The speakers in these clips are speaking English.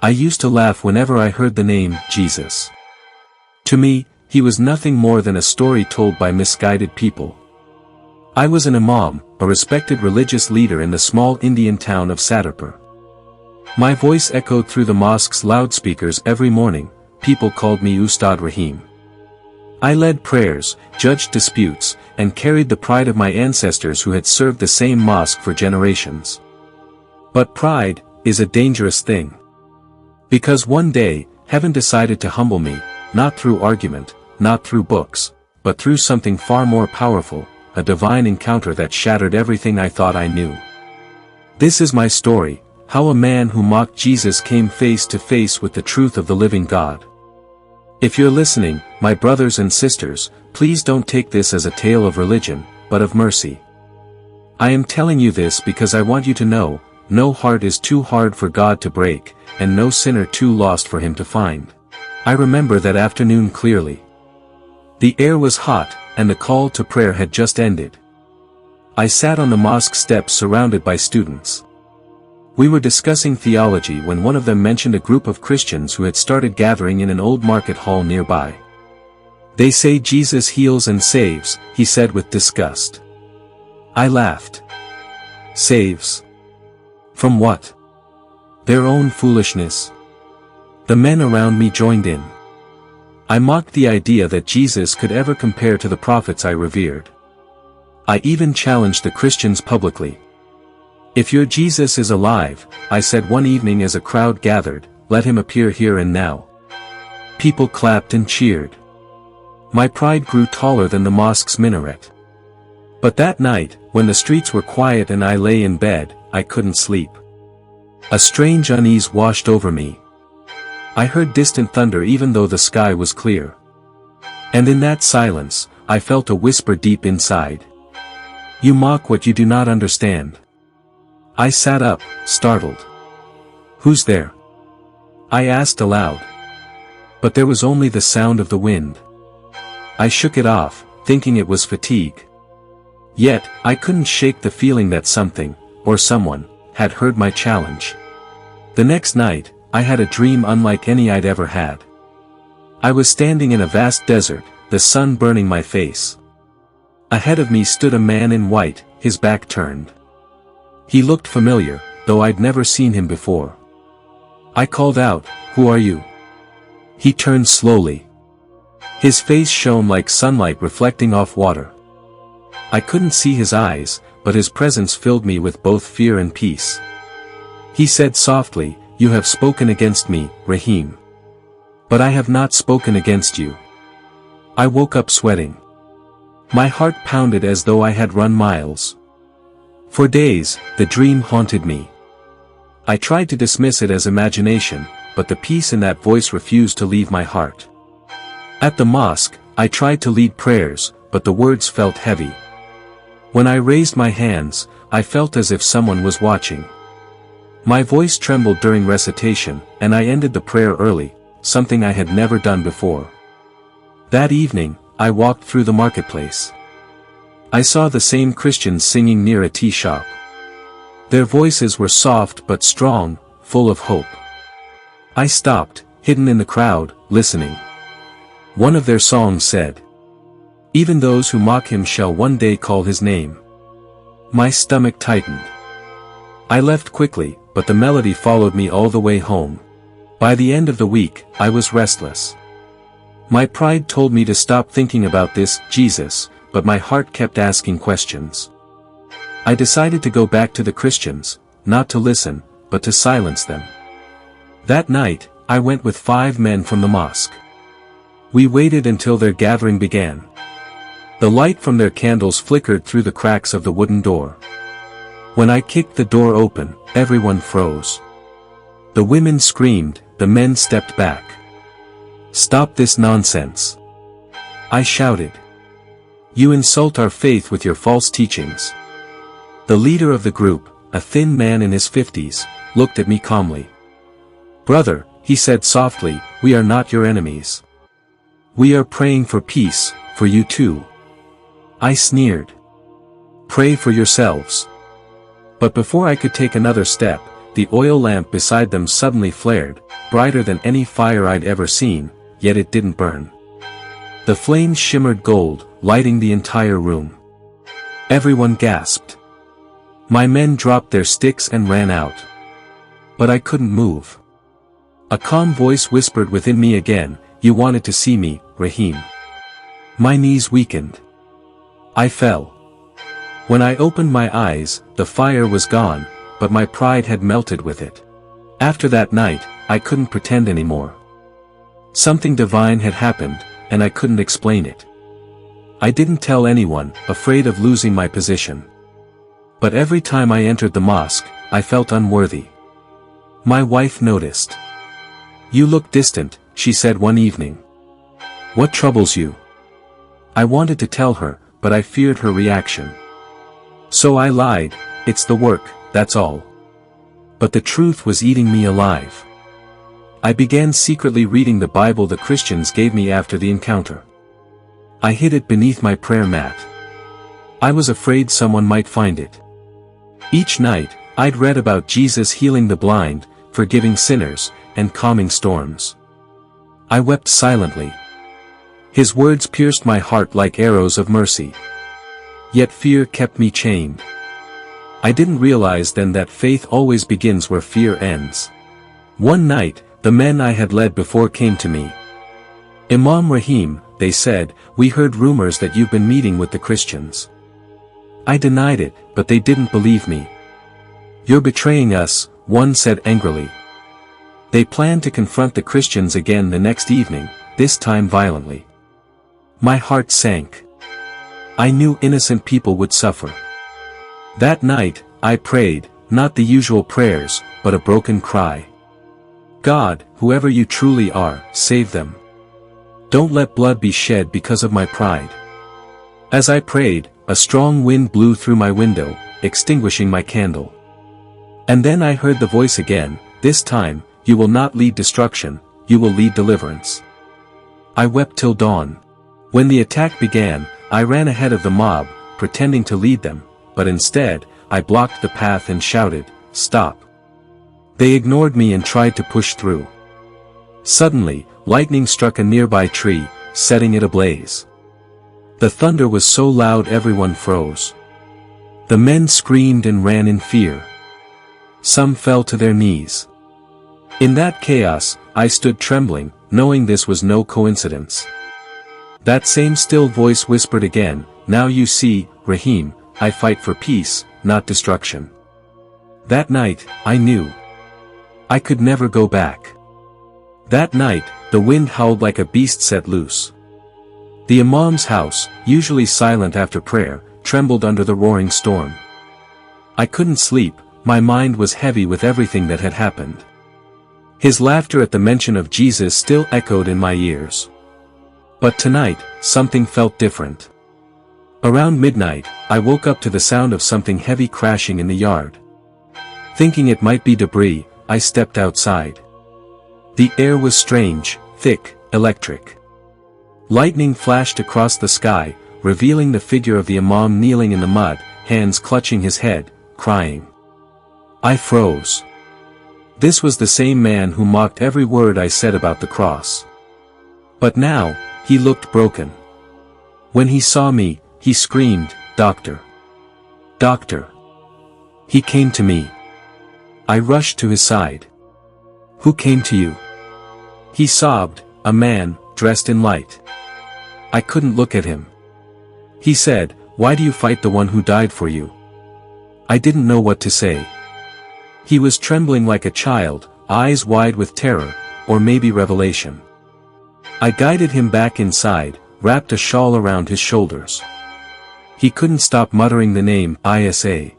I used to laugh whenever I heard the name Jesus. To me, he was nothing more than a story told by misguided people. I was an Imam, a respected religious leader in the small Indian town of Sadarpur. My voice echoed through the mosque's loudspeakers every morning. People called me Ustad Rahim. I led prayers, judged disputes, and carried the pride of my ancestors who had served the same mosque for generations. But pride is a dangerous thing. Because one day, heaven decided to humble me, not through argument, not through books, but through something far more powerful, a divine encounter that shattered everything I thought I knew. This is my story, how a man who mocked Jesus came face to face with the truth of the living God. If you're listening, my brothers and sisters, please don't take this as a tale of religion, but of mercy. I am telling you this because I want you to know, no heart is too hard for God to break, and no sinner too lost for him to find. I remember that afternoon clearly. The air was hot, and the call to prayer had just ended. I sat on the mosque steps surrounded by students. We were discussing theology when one of them mentioned a group of Christians who had started gathering in an old market hall nearby. They say Jesus heals and saves, he said with disgust. I laughed. Saves? From what? Their own foolishness. The men around me joined in. I mocked the idea that Jesus could ever compare to the prophets I revered. I even challenged the Christians publicly. If your Jesus is alive, I said one evening as a crowd gathered, let him appear here and now. People clapped and cheered. My pride grew taller than the mosque's minaret. But that night, when the streets were quiet and I lay in bed, I couldn't sleep. A strange unease washed over me. I heard distant thunder even though the sky was clear. And in that silence, I felt a whisper deep inside. You mock what you do not understand. I sat up, startled. Who's there? I asked aloud. But there was only the sound of the wind. I shook it off, thinking it was fatigue. Yet, I couldn't shake the feeling that something, or someone, had heard my challenge. The next night, I had a dream unlike any I'd ever had. I was standing in a vast desert, the sun burning my face. Ahead of me stood a man in white, his back turned. He looked familiar, though I'd never seen him before. I called out, "Who are you?" He turned slowly. His face shone like sunlight reflecting off water. I couldn't see his eyes, but his presence filled me with both fear and peace. He said softly, "You have spoken against me, Rahim. But I have not spoken against you." I woke up sweating. My heart pounded as though I had run miles. For days, the dream haunted me. I tried to dismiss it as imagination, but the peace in that voice refused to leave my heart. At the mosque, I tried to lead prayers, but the words felt heavy. When I raised my hands, I felt as if someone was watching. My voice trembled during recitation, and I ended the prayer early, something I had never done before. That evening, I walked through the marketplace. I saw the same Christians singing near a tea shop. Their voices were soft but strong, full of hope. I stopped, hidden in the crowd, listening. One of their songs said, "Even those who mock him shall one day call his name." My stomach tightened. I left quickly, but the melody followed me all the way home. By the end of the week, I was restless. My pride told me to stop thinking about this Jesus, but my heart kept asking questions. I decided to go back to the Christians, not to listen, but to silence them. That night, I went with 5 men from the mosque. We waited until their gathering began. The light from their candles flickered through the cracks of the wooden door. When I kicked the door open, everyone froze. The women screamed, the men stepped back. "Stop this nonsense!" I shouted. "You insult our faith with your false teachings." The leader of the group, a thin man in his 50s, looked at me calmly. "Brother," he said softly, "we are not your enemies. We are praying for peace, for you too." I sneered. "Pray for yourselves." But before I could take another step, the oil lamp beside them suddenly flared, brighter than any fire I'd ever seen, yet it didn't burn. The flames shimmered gold, lighting the entire room. Everyone gasped. My men dropped their sticks and ran out. But I couldn't move. A calm voice whispered within me again, "You wanted to see me, Rahim." My knees weakened. I fell. When I opened my eyes, the fire was gone, but my pride had melted with it. After that night, I couldn't pretend anymore. Something divine had happened, and I couldn't explain it. I didn't tell anyone, afraid of losing my position. But every time I entered the mosque, I felt unworthy. My wife noticed. "You look distant," she said one evening. "What troubles you?" I wanted to tell her, but I feared her reaction. So I lied, "It's the work, that's all." But the truth was eating me alive. I began secretly reading the Bible the Christians gave me after the encounter. I hid it beneath my prayer mat. I was afraid someone might find it. Each night, I'd read about Jesus healing the blind, forgiving sinners, and calming storms. I wept silently. His words pierced my heart like arrows of mercy. Yet fear kept me chained. I didn't realize then that faith always begins where fear ends. One night, the men I had led before came to me. "Imam Rahim," they said, "we heard rumors that you've been meeting with the Christians." I denied it, but they didn't believe me. "You're betraying us," one said angrily. They planned to confront the Christians again the next evening, this time violently. My heart sank. I knew innocent people would suffer. That night, I prayed, not the usual prayers, but a broken cry. "God, whoever you truly are, save them. Don't let blood be shed because of my pride." As I prayed, a strong wind blew through my window, extinguishing my candle. And then I heard the voice again, this time, "You will not lead destruction, you will lead deliverance." I wept till dawn. When the attack began, I ran ahead of the mob, pretending to lead them, but instead, I blocked the path and shouted, "Stop." They ignored me and tried to push through. Suddenly, lightning struck a nearby tree, setting it ablaze. The thunder was so loud everyone froze. The men screamed and ran in fear. Some fell to their knees. In that chaos, I stood trembling, knowing this was no coincidence. That same still voice whispered again, "Now you see, Rahim, I fight for peace, not destruction." That night, I knew. I could never go back. That night, the wind howled like a beast set loose. The Imam's house, usually silent after prayer, trembled under the roaring storm. I couldn't sleep, my mind was heavy with everything that had happened. His laughter at the mention of Jesus still echoed in my ears. But tonight, something felt different. Around midnight, I woke up to the sound of something heavy crashing in the yard. Thinking it might be debris, I stepped outside. The air was strange, thick, electric. Lightning flashed across the sky, revealing the figure of the Imam kneeling in the mud, hands clutching his head, crying. I froze. This was the same man who mocked every word I said about the cross. But now, he looked broken. When he saw me, he screamed, "Doctor! Doctor!" He came to me. I rushed to his side. "Who came to you?" He sobbed, "A man, dressed in light." I couldn't look at him. He said, "Why do you fight the one who died for you?" I didn't know what to say. He was trembling like a child, eyes wide with terror, or maybe revelation. I guided him back inside, wrapped a shawl around his shoulders. He couldn't stop muttering the name, Isa.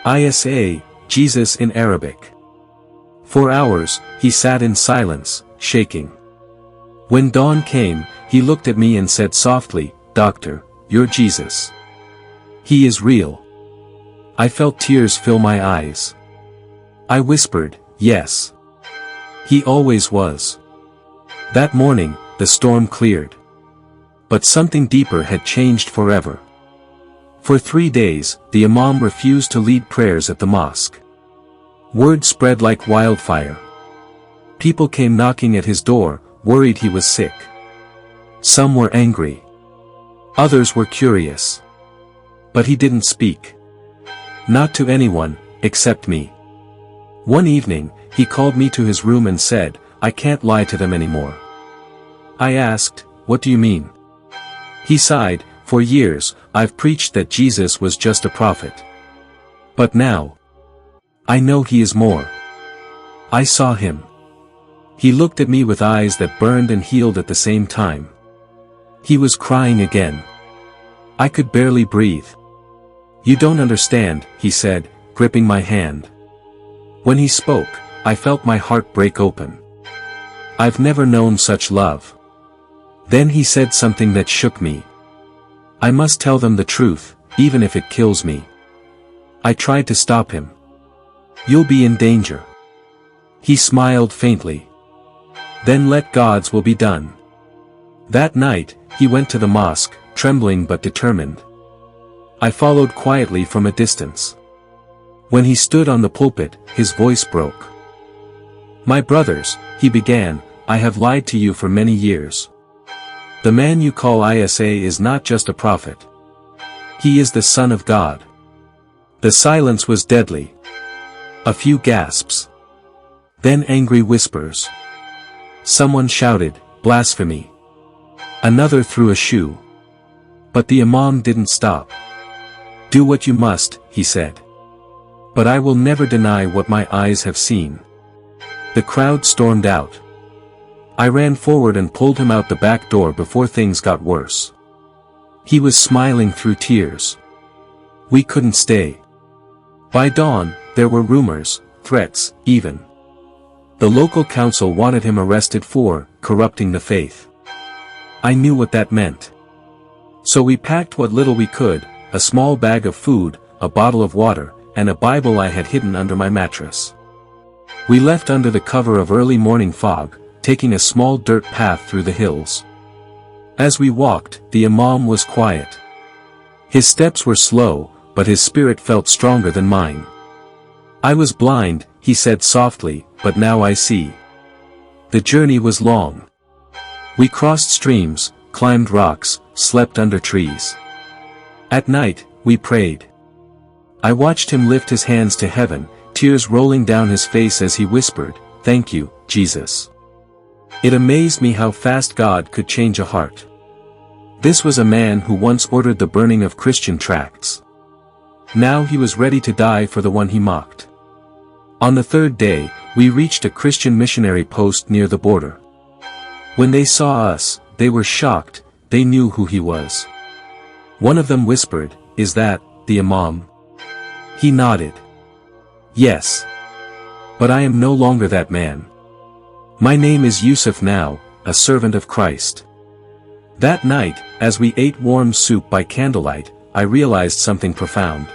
Isa, Jesus in Arabic. For hours, he sat in silence, shaking. When dawn came, he looked at me and said softly, "Doctor, you're Jesus. He is real." I felt tears fill my eyes. I whispered, "Yes. He always was." That morning, the storm cleared. But something deeper had changed forever. For 3 days, the Imam refused to lead prayers at the mosque. Word spread like wildfire. People came knocking at his door, worried he was sick. Some were angry. Others were curious. But he didn't speak. Not to anyone, except me. One evening, he called me to his room and said, "I can't lie to them anymore." I asked, "What do you mean?" He sighed, "For years, I've preached that Jesus was just a prophet. But now, I know he is more. I saw him." He looked at me with eyes that burned and healed at the same time. He was crying again. I could barely breathe. "You don't understand," he said, gripping my hand. When he spoke, I felt my heart break open. I've never known such love. Then he said something that shook me. "I must tell them the truth, even if it kills me." I tried to stop him. "You'll be in danger." He smiled faintly. "Then let God's will be done." That night, he went to the mosque, trembling but determined. I followed quietly from a distance. When he stood on the pulpit, his voice broke. "My brothers," he began, "I have lied to you for many years. The man you call Isa is not just a prophet. He is the Son of God." The silence was deadly. A few gasps. Then angry whispers. Someone shouted, "Blasphemy!" Another threw a shoe. But the Imam didn't stop. "Do what you must," he said. "But I will never deny what my eyes have seen." The crowd stormed out. I ran forward and pulled him out the back door before things got worse. He was smiling through tears. We couldn't stay. By dawn, there were rumors, threats, even. The local council wanted him arrested for corrupting the faith. I knew what that meant. So we packed what little we could, a small bag of food, a bottle of water, and a Bible I had hidden under my mattress. We left under the cover of early morning fog, taking a small dirt path through the hills. As we walked, the Imam was quiet. His steps were slow, but his spirit felt stronger than mine. "I was blind," he said softly, "but now I see." The journey was long. We crossed streams, climbed rocks, slept under trees. At night, we prayed. I watched him lift his hands to heaven, tears rolling down his face as he whispered, "Thank you, Jesus." It amazed me how fast God could change a heart. This was a man who once ordered the burning of Christian tracts. Now he was ready to die for the one he mocked. On the third day, we reached a Christian missionary post near the border. When they saw us, they were shocked. They knew who he was. One of them whispered, "Is that the Imam?" He nodded. "Yes. But I am no longer that man. My name is Yusuf now, a servant of Christ." That night, as we ate warm soup by candlelight, I realized something profound.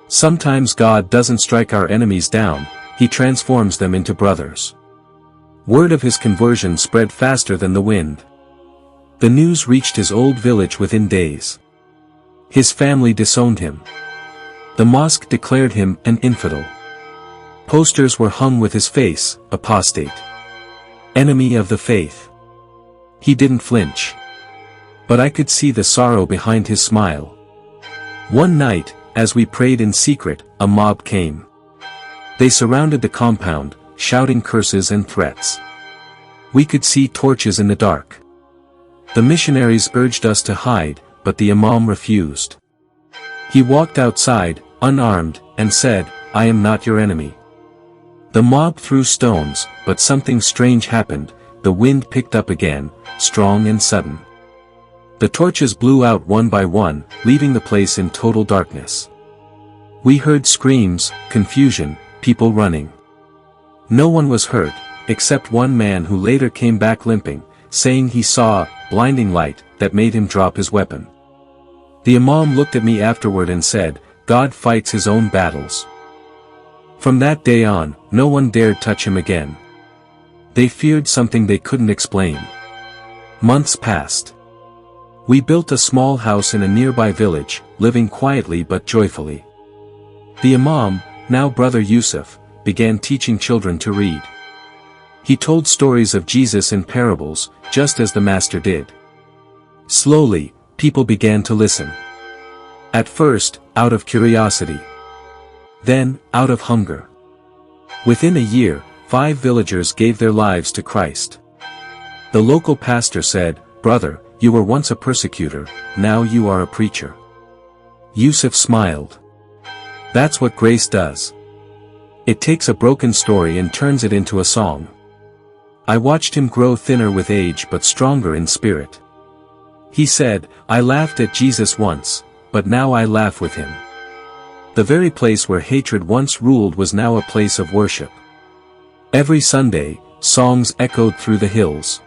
Sometimes God doesn't strike our enemies down, he transforms them into brothers. Word of his conversion spread faster than the wind. The news reached his old village within days. His family disowned him. The mosque declared him an infidel. Posters were hung with his face, "Apostate. Enemy of the faith." He didn't flinch. But I could see the sorrow behind his smile. One night, as we prayed in secret, a mob came. They surrounded the compound, shouting curses and threats. We could see torches in the dark. The missionaries urged us to hide, but the Imam refused. He walked outside, unarmed, and said, "I am not your enemy." The mob threw stones, but something strange happened. The wind picked up again, strong and sudden. The torches blew out one by one, leaving the place in total darkness. We heard screams, confusion, people running. No one was hurt, except one man who later came back limping, saying he saw a blinding light that made him drop his weapon. The Imam looked at me afterward and said, "God fights his own battles." From that day on, no one dared touch him again. They feared something they couldn't explain. Months passed. We built a small house in a nearby village, living quietly but joyfully. The Imam, now brother Yusuf, began teaching children to read. He told stories of Jesus in parables, just as the Master did. Slowly, people began to listen. At first, out of curiosity. Then, out of hunger. Within a year, 5 villagers gave their lives to Christ. The local pastor said, "Brother, you were once a persecutor, now you are a preacher." Yusuf smiled. That's what grace does. It takes a broken story and turns it into a song. I watched him grow thinner with age but stronger in spirit. He said, "I laughed at Jesus once, but now I laugh with him." The very place where hatred once ruled was now a place of worship. Every Sunday, songs echoed through the hills.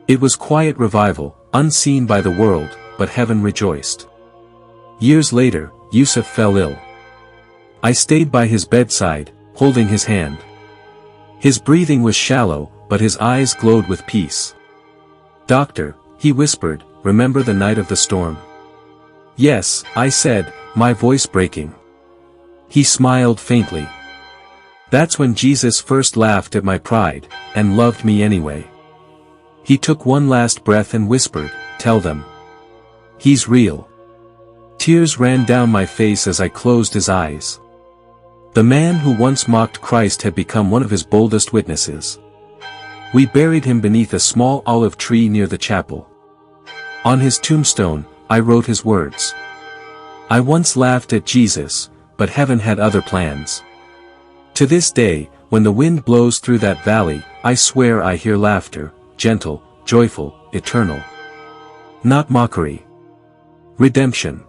It was quiet revival, unseen by the world, but heaven rejoiced. Years later, Yusuf fell ill. I stayed by his bedside, holding his hand. His breathing was shallow, but his eyes glowed with peace. "Doctor," he whispered, "remember the night of the storm?" "Yes," I said, my voice breaking. He smiled faintly. "That's when Jesus first laughed at my pride, and loved me anyway." He took one last breath and whispered, "Tell them. He's real." Tears ran down my face as I closed his eyes. The man who once mocked Christ had become one of his boldest witnesses. We buried him beneath a small olive tree near the chapel. On his tombstone, I wrote his words. "I once laughed at Jesus, but heaven had other plans." To this day, when the wind blows through that valley, I swear I hear laughter, gentle, joyful, eternal. Not mockery. Redemption.